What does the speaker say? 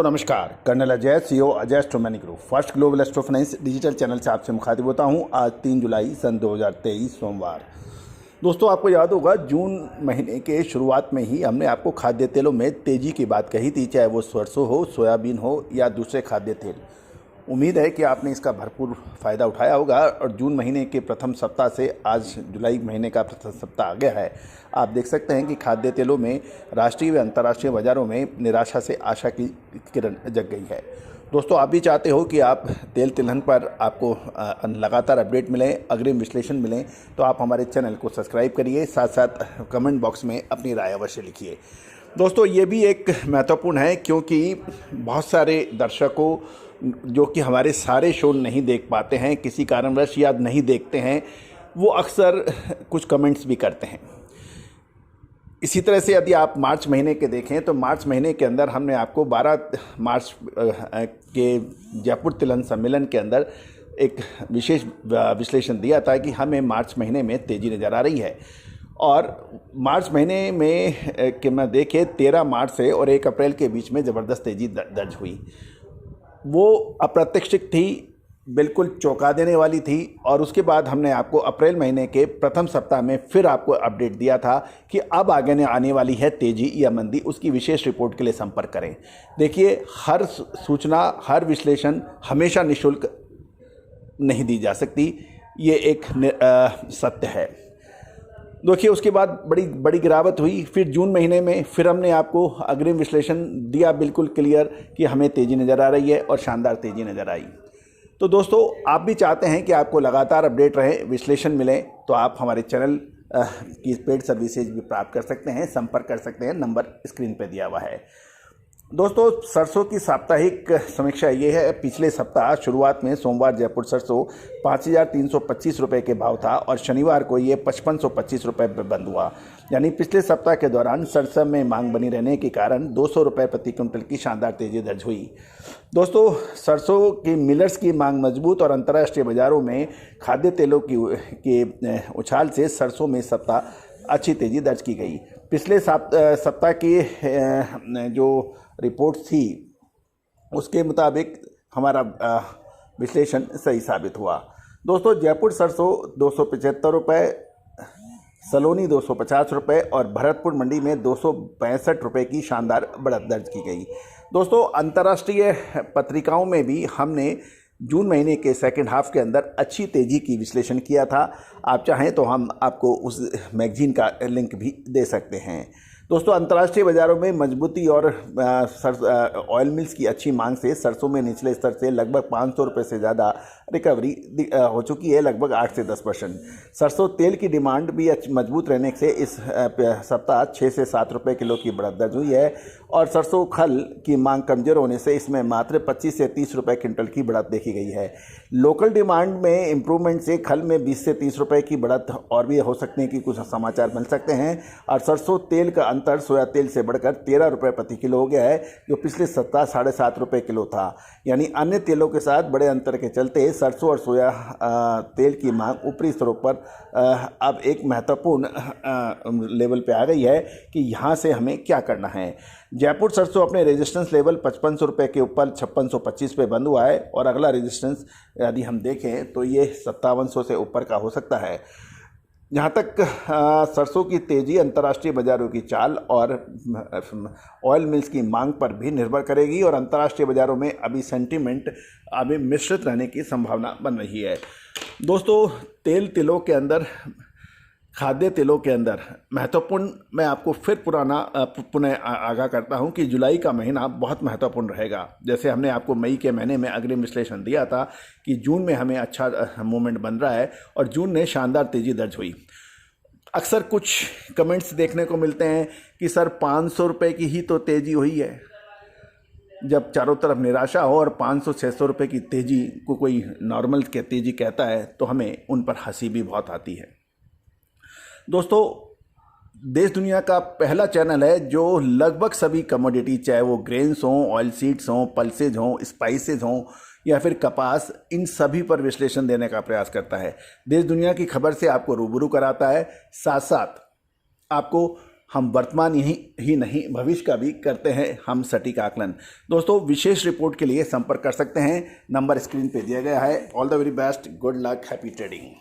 दोस्तों नमस्कार, colonel Ajay CEO Ajay Astromoney group first global astrofinance digital channel से आपसे मुखातिब होता हूं। आज 3 जुलाई सन 2023 सोमवार। दोस्तों आपको याद होगा जून महीने के शुरुआत में ही हमने आपको खाद्य तेलों में तेज़ी की बात कही थी, चाहे वो सरसों हो, सोयाबीन हो या दूसरे खाद्य तेल। उम्मीद है कि आपने इसका भरपूर फ़ायदा उठाया होगा और जून महीने के प्रथम सप्ताह से आज जुलाई महीने का प्रथम सप्ताह आ गया है। आप देख सकते हैं कि खाद्य तेलों में राष्ट्रीय व अंतर्राष्ट्रीय बाज़ारों में निराशा से आशा की किरण जग गई है। दोस्तों आप भी चाहते हो कि आप तेल तिलहन पर आपको लगातार अपडेट मिलें, अग्रिम विश्लेषण मिलें, तो आप हमारे चैनल को सब्सक्राइब करिए, साथ साथ कमेंट बॉक्स में अपनी राय अवश्य लिखिए। दोस्तों ये भी एक महत्वपूर्ण है क्योंकि बहुत सारे दर्शकों जो कि हमारे सारे शो नहीं देख पाते हैं, किसी कारणवश या नहीं देखते हैं, वो अक्सर कुछ कमेंट्स भी करते हैं। इसी तरह से यदि आप मार्च महीने के देखें तो मार्च महीने के अंदर हमने आपको 12 मार्च के जयपुर तिलहन सम्मेलन के अंदर एक विशेष विश्लेषण दिया था कि हमें मार्च महीने में तेज़ी नज़र आ रही है। और मार्च महीने में कि मैं देखें 13 मार्च से और 1 अप्रैल के बीच में ज़बरदस्त तेज़ी दर्ज हुई। वो अप्रत्याशित थी, बिल्कुल चौंका देने वाली थी। और उसके बाद हमने आपको अप्रैल महीने के प्रथम सप्ताह में फिर आपको अपडेट दिया था कि अब आगे आने वाली है तेज़ी या मंदी, उसकी विशेष रिपोर्ट के लिए संपर्क करें। देखिए, हर सूचना, हर विश्लेषण हमेशा निःशुल्क नहीं दी जा सकती, ये एक सत्य है। देखिए उसके बाद बड़ी गिरावट हुई। फिर जून महीने में फिर हमने आपको अग्रिम विश्लेषण दिया, बिल्कुल क्लियर कि हमें तेज़ी नज़र आ रही है और शानदार तेज़ी नज़र आई। तो दोस्तों आप भी चाहते हैं कि आपको लगातार अपडेट रहे, विश्लेषण मिले, तो आप हमारे चैनल की पेड सर्विसेज भी प्राप्त कर सकते हैं, संपर्क कर सकते हैं, नंबर स्क्रीन पर दिया हुआ है। दोस्तों सरसों की साप्ताहिक समीक्षा ये है। पिछले सप्ताह शुरुआत में सोमवार जयपुर सरसों 5,325 रुपये के भाव था और शनिवार को ये 5,525 रुपये पर बंद हुआ। यानी पिछले सप्ताह के दौरान सरसों में मांग बनी रहने के कारण 200 रुपये प्रति क्विंटल की शानदार तेज़ी दर्ज हुई। दोस्तों सरसों की मिलर्स की मांग मजबूत और अंतर्राष्ट्रीय बाज़ारों में खाद्य तेलों की उछाल से सरसों में सप्ताह अच्छी तेज़ी दर्ज की गई। पिछले सप्ताह की जो रिपोर्ट थी उसके मुताबिक हमारा विश्लेषण सही साबित हुआ। दोस्तों जयपुर सरसों 275 रुपये, सलोनी 250 रुपये और भरतपुर मंडी में 265 रुपये की शानदार बढ़त दर्ज की गई। दोस्तों अंतर्राष्ट्रीय पत्रिकाओं में भी हमने जून महीने के सेकंड हाफ के अंदर अच्छी तेज़ी की विश्लेषण किया था। आप चाहें तो हम आपको उस मैगजीन का लिंक भी दे सकते हैं। दोस्तों अंतर्राष्ट्रीय बाज़ारों में मजबूती और ऑयल मिल्स की अच्छी मांग से सरसों में निचले स्तर से लगभग 500 रुपये से ज़्यादा रिकवरी हो चुकी है, लगभग 8 से 10%। सरसों तेल की डिमांड भी मजबूत रहने से इस सप्ताह 6 से 7 रुपये किलो की बढ़त दर्ज हुई है और सरसों खल की मांग कमज़ोर होने से इसमें मात्र 25 से 30 रुपये क्विंटल की बढ़त देखी गई है। लोकल डिमांड में इम्प्रूवमेंट से खल में 20 से 30 रुपये की बढ़त और भी हो सकते हैं कि कुछ समाचार मिल सकते हैं। और सरसों तेल का अंतर सोया तेल से बढ़कर 13 रुपये प्रति किलो हो गया है, जो पिछले सप्ताह 7.5 रुपये किलो था। यानी अन्य तेलों के साथ बड़े अंतर के चलते सरसों और सोया तेल की मांग ऊपरी स्तरों पर अब एक महत्वपूर्ण लेवल पे आ गई है कि यहाँ से हमें क्या करना है। जयपुर सरसों अपने रेजिस्टेंस लेवल 5500 रुपये के ऊपर 5625 पे बंद हुआ है और अगला रेजिस्टेंस यदि हम देखें तो ये 5700 से ऊपर का हो सकता है। जहाँ तक सरसों की तेज़ी अंतर्राष्ट्रीय बाज़ारों की चाल और ऑयल मिल्स की मांग पर भी निर्भर करेगी और अंतर्राष्ट्रीय बाज़ारों में अभी सेंटीमेंट अभी मिश्रित रहने की संभावना बन रही है। दोस्तों तिलों के अंदर, खाद्य तेलों के अंदर महत्वपूर्ण, मैं आपको फिर पुनः आगाह करता हूं कि जुलाई का महीना बहुत महत्वपूर्ण रहेगा। जैसे हमने आपको मई के महीने में अग्रिम विश्लेषण दिया था कि जून में हमें अच्छा मूवमेंट बन रहा है और जून में शानदार तेज़ी दर्ज हुई। अक्सर कुछ कमेंट्स देखने को मिलते हैं कि सर 500 रुपये की ही तो तेज़ी हुई है। जब चारों तरफ निराशा हो और 500-600 रुपये की तेज़ी को कोई नॉर्मल तेज़ी कहता है तो हमें उन पर हंसी भी बहुत आती है। दोस्तों देश दुनिया का पहला चैनल है जो लगभग सभी कमोडिटी, चाहे वो ग्रेन्स हों, ऑयल सीड्स हों, पल्सेज हों, स्पाइसेज हों या फिर कपास, इन सभी पर विश्लेषण देने का प्रयास करता है। देश दुनिया की खबर से आपको रूबरू कराता है, साथ साथ आपको हम वर्तमान ही नहीं भविष्य का भी करते हैं हम सटीक आकलन। दोस्तों विशेष रिपोर्ट के लिए संपर्क कर सकते हैं, नंबर स्क्रीन पे दिया गया है। All the very best, good luck, happy trading.